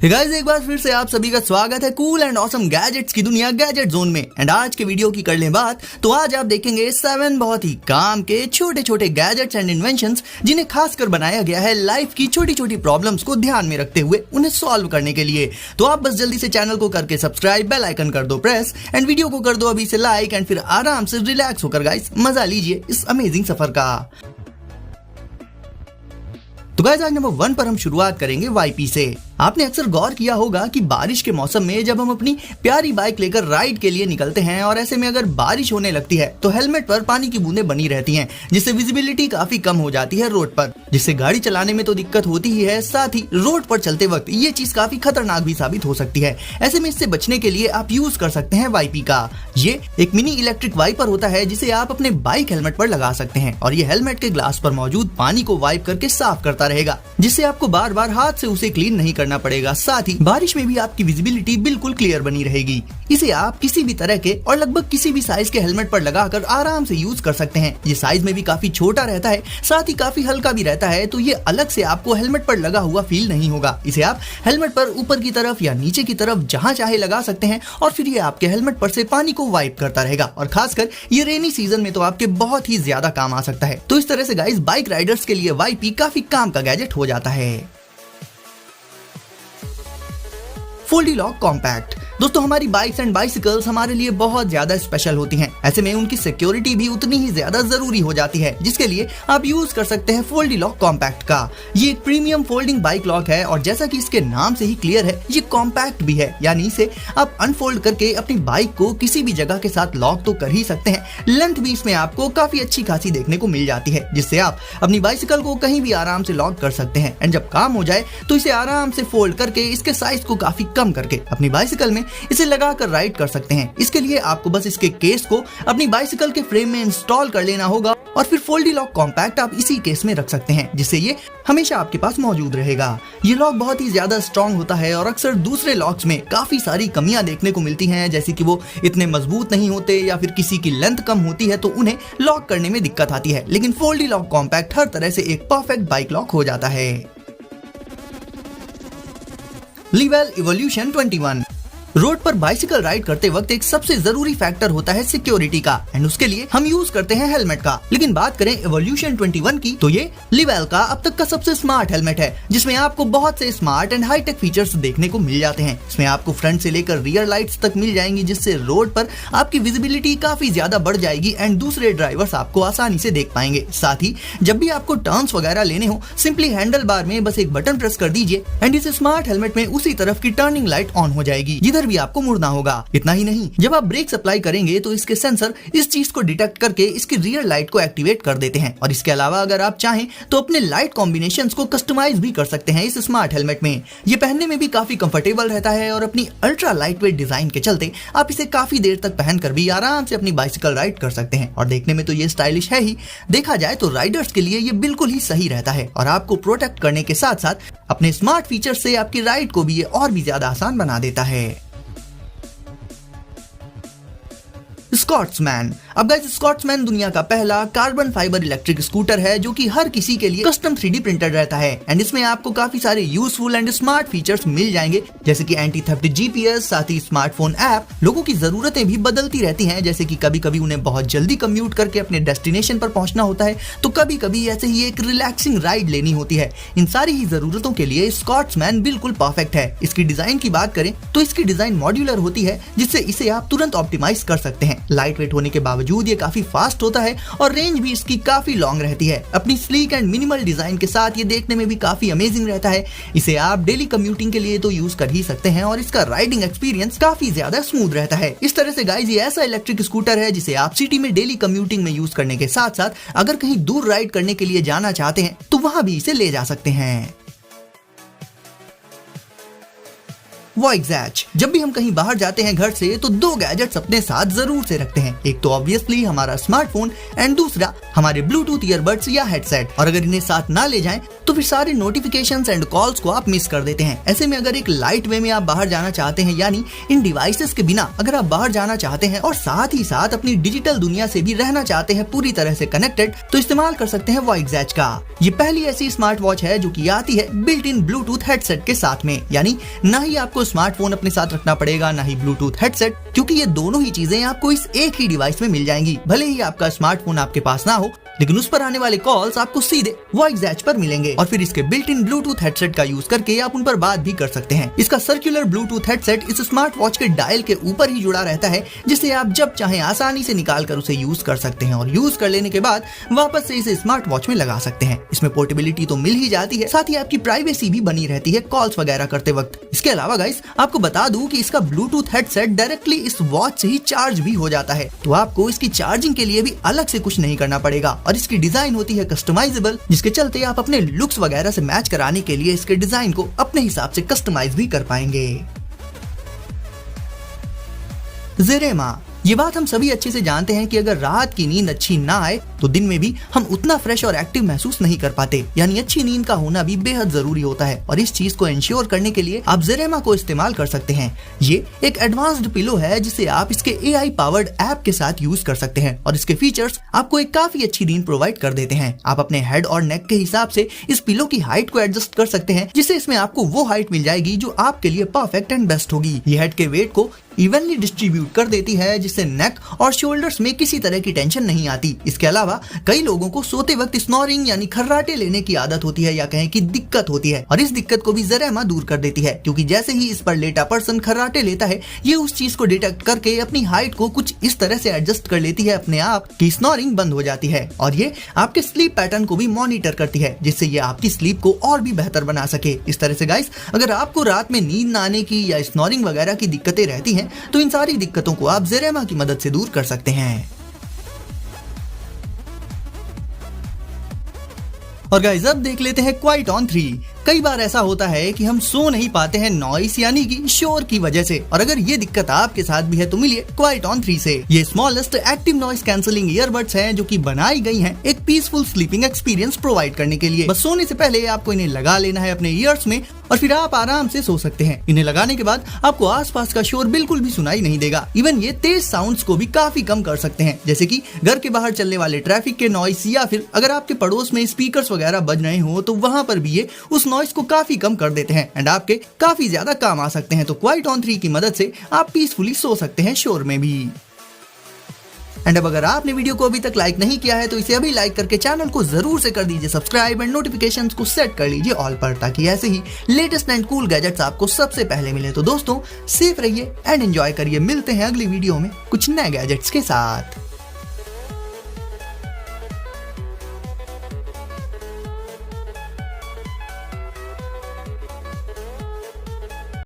Guys एक बार फिर से आप सभी का स्वागत है कूल एंड ऑसम गैजेट्स की दुनिया गैजेट जोन में। एंड आज के वीडियो की कर लें बात तो आज आप देखेंगे 7 बहुत ही काम के छोटे छोटे गैजेट्स एंड इन्वेंशंस जिन्हें खासकर बनाया गया है लाइफ की छोटी छोटी प्रॉब्लम्स को ध्यान में रखते हुए उन्हें सॉल्व करने के लिए। तो आप बस जल्दी से चैनल को करके सब्सक्राइब, बेल आइकन कर दो प्रेस एंड वीडियो को कर दो अभी से लाइक एंड फिर आराम से रिलैक्स होकर गाइस मजा लीजिए इस अमेजिंग सफर का। तो गाइस आज नंबर 1 पर हम शुरुआत करेंगे वाईपी से। आपने अक्सर गौर किया होगा कि बारिश के मौसम में जब हम अपनी प्यारी बाइक लेकर राइड के लिए निकलते हैं और ऐसे में अगर बारिश होने लगती है तो हेलमेट पर पानी की बूंदें बनी रहती हैं, जिससे विजिबिलिटी काफी कम हो जाती है रोड पर, जिससे गाड़ी चलाने में तो दिक्कत होती ही है, साथ ही रोड पर चलते वक्त ये चीज काफी खतरनाक भी साबित हो सकती है। ऐसे में इससे बचने के लिए आप यूज कर सकते हैं वाईपी का। ये एक मिनी इलेक्ट्रिक वाइपर होता है जिसे आप अपने बाइक हेलमेट पर लगा सकते हैं और ये हेलमेट के ग्लास पर मौजूद पानी को वाइप करके साफ करता रहेगा, जिससे आपको बार बार हाथ से उसे क्लीन नहीं करना पड़ेगा। साथ ही बारिश में भी आपकी विजिबिलिटी बिल्कुल क्लियर बनी रहेगी। इसे आप किसी भी तरह के और लगभग किसी भी साइज के हेलमेट पर लगाकर आराम से यूज कर सकते हैं। ये साइज में भी काफी छोटा रहता है, साथ ही काफी हल्का भी रहता है, तो ये अलग से आपको हेलमेट पर लगा हुआ फील नहीं होगा। इसे आप हेलमेट पर ऊपर की तरफ या नीचे की तरफ जहाँ चाहे लगा सकते हैं और फिर ये आपके हेलमेट पर से पानी को वाइप करता रहेगा और खासकर ये रेनी सीजन में तो आपके बहुत ही ज्यादा काम आ सकता है। तो इस तरह से गाइस बाइक राइडर्स के लिए वाईपी काफी काम का गैजेट हो जाता है। फोल्डी लॉक कॉम्पैक्ट। दोस्तों हमारी बाइक्स एंड बाइसिकल्स हमारे लिए बहुत ज्यादा स्पेशल होती हैं। ऐसे में उनकी सिक्योरिटी भी उतनी ही ज्यादा जरूरी हो जाती है, जिसके लिए आप यूज कर सकते हैं फोल्डी लॉक कॉम्पैक्ट का। ये एक प्रीमियम फोल्डिंग बाइक लॉक है और जैसा कि इसके नाम से ही क्लियर है, ये कॉम्पैक्ट भी है, यानी इसे आप अनफोल्ड करके अपनी बाइक को किसी भी जगह के साथ लॉक तो कर ही सकते हैं। लेंथ भी इसमें आपको काफी अच्छी खासी देखने को मिल जाती है, जिससे आप अपनी बाइसिकल को कहीं भी आराम से लॉक कर सकते हैं। एंड जब काम हो जाए तो इसे आराम से फोल्ड करके इसके साइज को काफी कम करके अपनी बाइसिकल में इसे लगाकर राइड कर सकते हैं। इसके लिए आपको बस इसके केस को अपनी बाइसिकल के फ्रेम में इंस्टॉल कर लेना होगा और फिर फोल्डी लॉक कॉम्पैक्ट आप इसी केस में रख सकते हैं, जिससे ये हमेशा आपके पास मौजूद रहेगा। ये लॉक बहुत ही ज्यादा स्ट्रॉन्ग होता है और अक्सर दूसरे लॉक्स में काफी सारी कमियां देखने को मिलती हैं, जैसे कि वो इतने मजबूत नहीं होते या फिर किसी की लेंथ कम होती है तो उन्हें लॉक करने में दिक्कत आती है। लेकिन फोल्डी लॉक कॉम्पैक्ट हर तरह से एक परफेक्ट बाइक लॉक हो जाता है। लिवेल इवोल्यूशन 21। रोड पर बाइसिकल राइड करते वक्त एक सबसे जरूरी फैक्टर होता है सिक्योरिटी का, एंड उसके लिए हम यूज करते हैं हेलमेट का। लेकिन बात करें इवोल्यूशन 21 की तो ये लिवेल का अब तक का सबसे स्मार्ट हेलमेट है, जिसमें आपको बहुत से स्मार्ट एंड हाईटेक फीचर्स देखने को मिल जाते हैं। इसमें आपको फ्रंट से लेकर रियर लाइट्स तक मिल जाएंगी, जिससे रोड पर आपकी विजिबिलिटी काफी ज्यादा बढ़ जाएगी एंड दूसरे ड्राइवर्स आपको आसानी से देख पाएंगे। साथ ही जब भी आपको टर्न्स वगैरह लेने हो, सिंपली हैंडल बार में बस एक बटन प्रेस कर दीजिए एंड इस स्मार्ट हेलमेट में उसी तरफ की टर्निंग लाइट ऑन हो जाएगी जिधर भी आपको मुड़ना होगा। इतना ही नहीं, जब आप ब्रेक अप्लाई करेंगे तो इसके सेंसर इस चीज को डिटेक्ट करके इसकी रियर लाइट को एक्टिवेट कर देते हैं। और इसके अलावा अगर आप चाहें तो अपने लाइट कॉम्बिनेशंस को कस्टमाइज भी कर सकते हैं इस स्मार्ट हेलमेट में। ये पहनने में भी काफी कंफर्टेबल रहता है और अपनी अल्ट्रा लाइट वेट डिजाइन के चलते आप इसे काफी देर तक पहनकर भी आराम से अपनी बाइसिकल राइड कर सकते हैं। और देखने में तो ये स्टाइलिश है ही, देखा जाए तो राइडर्स के लिए ये बिल्कुल ही सही रहता है और आपको प्रोटेक्ट करने के साथ साथ अपने स्मार्ट फीचर से आपकी राइड को भी ये और भी ज्यादा आसान बना देता है। स्कॉट्समैन। अब गाइस स्कॉट्समैन दुनिया का पहला कार्बन फाइबर इलेक्ट्रिक स्कूटर है जो कि हर किसी के लिए कस्टम 3D प्रिंटेड रहता है एंड इसमें आपको काफी सारे यूजफुल एंड स्मार्ट फीचर्स मिल जाएंगे, जैसे कि एंटी थेफ्ट जीपीएस, साथ ही स्मार्टफोन ऐप। लोगों की जरूरतें भी बदलती रहती हैं, जैसे कि कभी कभी उन्हें बहुत जल्दी कम्यूट करके अपने डेस्टिनेशन पर पहुंचना होता है, तो कभी कभी ऐसे ही एक रिलैक्सिंग राइड लेनी होती है। इन सारी ही जरूरतों के लिए स्कॉट्समैन बिल्कुल परफेक्ट है। इसकी डिजाइन की बात करें तो इसकी डिजाइन मॉड्यूलर होती है, जिससे इसे आप तुरंत ऑप्टिमाइज कर सकते हैं। लाइट वेट होने के बावजूद ये काफी फास्ट होता है और रेंज भी इसकी काफी लॉन्ग रहती है। अपनी स्लीक एंड मिनिमल डिजाइन के साथ ये देखने में भी काफी अमेजिंग रहता है। इसे आप डेली कम्यूटिंग के लिए तो यूज कर ही सकते हैं और इसका राइडिंग एक्सपीरियंस काफी ज्यादा स्मूथ रहता है। इस तरह से गाइस ये ऐसा इलेक्ट्रिक स्कूटर है जिसे आप सिटी में डेली कम्यूटिंग में यूज करने के साथ साथ अगर कहीं दूर राइड करने के लिए जाना चाहते हैं तो वहां भी इसे ले जा सकते हैं। वॉइक्सैच। जब भी हम कहीं बाहर जाते हैं घर से तो 2 गैजेट्स अपने साथ जरूर से रखते हैं। एक तो ऑब्वियसली हमारा स्मार्टफोन एंड दूसरा हमारे ब्लूटूथ ईयरबड्स या हेडसेट। और अगर इन्हें साथ ना ले जाएं तो फिर सारे नोटिफिकेशंस एंड कॉल्स को आप मिस कर देते हैं। ऐसे में अगर एक लाइट वे में आप बाहर जाना चाहते हैं, यानी इन डिवाइसेस के बिना अगर आप बाहर जाना चाहते हैं और साथ ही साथ अपनी डिजिटल दुनिया से भी रहना चाहते हैं पूरी तरह से कनेक्टेड, तो इस्तेमाल कर सकते हैं वॉइस एज का। ये पहली ऐसी स्मार्ट वॉच है जो कि आती है बिल्ट इन ब्लूटूथ हेडसेट के साथ में, यानी ना ही आपको स्मार्टफोन अपने साथ रखना पड़ेगा ना ही ब्लूटूथ हेडसेट, क्योंकि ये दोनों ही चीजें आपको इस एक ही डिवाइस में मिल जाएंगी। भले ही आपका स्मार्टफोन आपके पास ना हो, लेकिन उस पर आने वाले कॉल्स आपको सीधे वॉइस एज पर मिलेंगे और फिर इसके बिल्ट इन ब्लूटूथ हेडसेट का यूज करके आप उन पर बात भी कर सकते हैं। इसका सर्कुलर ब्लूटूथ हेडसेट इस स्मार्ट वॉच के डायल के ऊपर ही जुड़ा रहता है, जिसे आप जब चाहें आसानी से निकाल कर उसे यूज कर सकते हैं और यूज कर लेने के बाद वापस से इसे स्मार्ट वॉच में लगा सकते हैं। इसमें पोर्टेबिलिटी तो मिल ही जाती है, साथ ही आपकी प्राइवेसी भी बनी रहती है कॉल्स वगैरह करते वक्त। इसके अलावा गाइस आपको बता दूं कि इसका ब्लूटूथ हेडसेट डायरेक्टली इस वॉच से ही चार्ज भी हो जाता है, तो आपको इसकी चार्जिंग के लिए भी अलग से कुछ नहीं करना पड़ेगा। और इसकी डिजाइन होती है कस्टमाइजेबल, जिसके चलते आप अपने लुक्स वगैरह से मैच कराने के लिए इसके डिजाइन को अपने हिसाब से कस्टमाइज भी कर पाएंगे। ज़ेरेमा, ये बात हम सभी अच्छे से जानते हैं कि अगर रात की नींद अच्छी ना आए तो दिन में भी हम उतना फ्रेश और एक्टिव महसूस नहीं कर पाते, यानी अच्छी नींद का होना भी बेहद जरूरी होता है। और इस चीज को इंश्योर करने के लिए आप ज़ेरेमा को इस्तेमाल कर सकते हैं। ये एक एडवांस्ड पिलो है जिसे आप इसके AI पावर्ड ऐप के साथ यूज कर सकते हैं और इसके फीचर्स आपको एक काफी अच्छी नींद प्रोवाइड कर देते हैं। आप अपने हेड और नेक के हिसाब से इस पिलो की हाइट को एडजस्ट कर सकते हैं, जिससे इसमें आपको वो हाइट मिल जाएगी जो आपके लिए परफेक्ट एंड बेस्ट होगी। ये हेड के वेट को इवनली डिस्ट्रीब्यूट कर देती है, जिससे नेक और शोल्डर्स में किसी तरह की टेंशन नहीं आती। इसके अलावा कई लोगों को सोते वक्त स्नोरिंग यानी खर्राटे लेने की आदत होती है या कहें कि दिक्कत होती है, और इस दिक्कत को भी ज़ेरेमा दूर कर देती है, क्योंकि जैसे ही इस पर लेटा पर्सन खर्राटे लेता है, ये उस चीज को डिटेक्ट करके अपनी हाइट को कुछ इस तरह से एडजस्ट कर लेती है अपने आप कि स्नोरिंग बंद हो जाती है। और ये आपके स्लीप पैटर्न को भी मॉनिटर करती है, जिससे ये आपकी स्लीप को और भी बेहतर बना सके। इस तरह से गाइस, अगर आपको रात में नींद न आने की या स्नोरिंग वगैरह की दिक्कतें रहती हैं, तो इन सारी दिक्कतों को आप ज़ेरेमा की मदद से दूर कर सकते हैं। और गाइस अब देख लेते हैं क्वाइट ऑन 3। कई बार ऐसा होता है कि हम सो नहीं पाते हैं नॉइस यानी कि शोर की वजह से, और अगर ये दिक्कत आपके साथ भी है तो मिलिए क्वाइट ऑन 3 से। ये smallest active noise cancelling earbuds हैं जो कि बनाई गई हैं एक पीसफुल स्लीपिंग एक्सपीरियंस प्रोवाइड करने के लिए। बस सोने से पहले आपको इन्हें लगा लेना है अपने ईयर्स में और फिर आप आराम से सो सकते हैं। इन्हें लगाने के बाद आपको आसपास का शोर बिल्कुल भी सुनाई नहीं देगा। इवन ये तेज साउंड्स को भी काफी कम कर सकते हैं, जैसे कि घर के बाहर चलने वाले ट्रैफिक के नॉइस, या फिर अगर आपके पड़ोस में स्पीकर्स वगैरह बज रहे हो तो वहां पर भी ये उस नॉइस को काफी कम कर देते हैं एंड आपके काफी ज्यादा काम आ सकते हैं। तो क्वाइट ऑन 3 की मदद से आप पीसफुली सो सकते हैं शोर में भी। एंड अब अगर आपने वीडियो को अभी तक लाइक नहीं किया है तो इसे अभी लाइक करके चैनल को जरूर से कर दीजिए सब्सक्राइब एंड नोटिफिकेशंस को सेट कर लीजिए ऑल पर, ताकि ऐसे ही लेटेस्ट एंड कूल गैजेट्स आपको सबसे पहले मिले। तो दोस्तों सेफ रहिए एंड एंजॉय करिए। मिलते हैं अगली वीडियो में कुछ नए गैजेट्स के साथ।